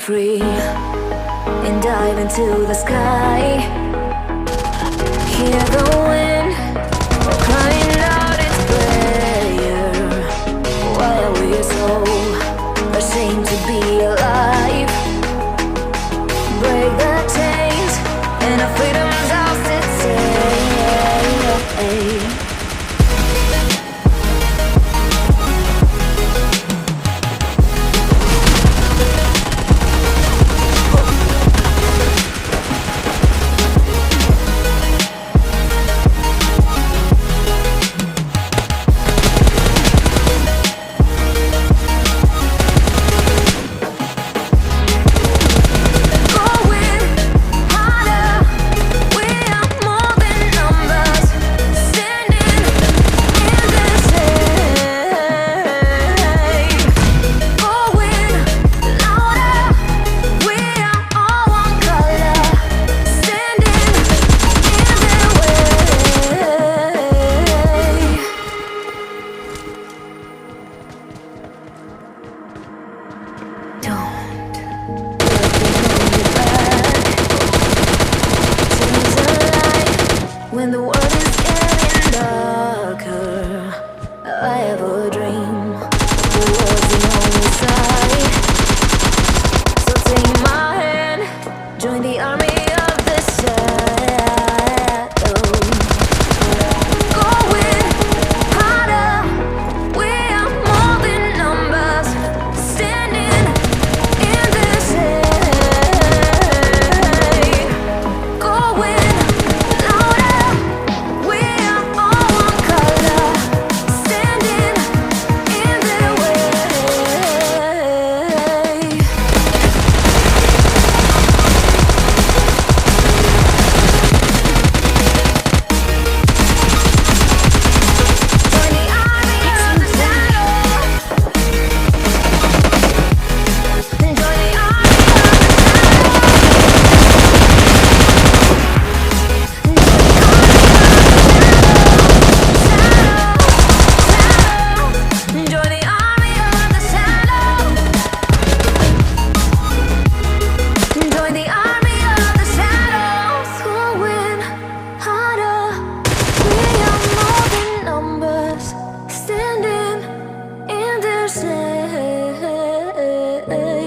free and dive into the sky. Hear the wind crying out its prayer. Why are we so ashamed to be alive? Break the chains and our freedom's ours to take. When the world is getting darker, I have a dream. The world's the only side. So take my hand, join the army of the shadows.